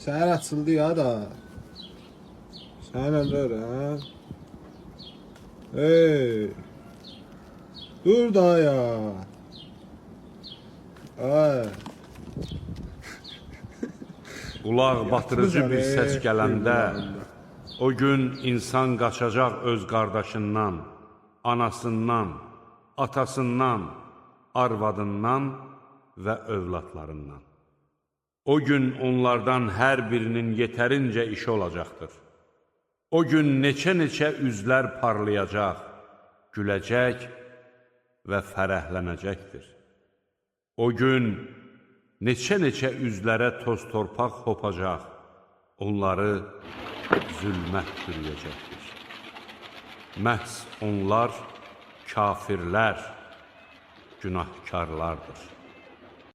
Səhər açıldı ya da. Sən öldür, hə? Hey! Dur da ya. Ay. Qulaq batırıcı bir səs gələndə, o gün insan qaçacaq öz qardaşından, anasından, atasından, arvadından və övladlarından. O gün onlardan hər birinin yetərincə işi olacaqdır. O gün neçə-neçə üzlər parlayacaq, güləcək və fərəhlənəcəkdir. O gün neçə-neçə üzlərə toz torpaq hopacaq, onları zülmət bürüyəcəkdir. Məhz onlar kafirlər, günahkarlardır.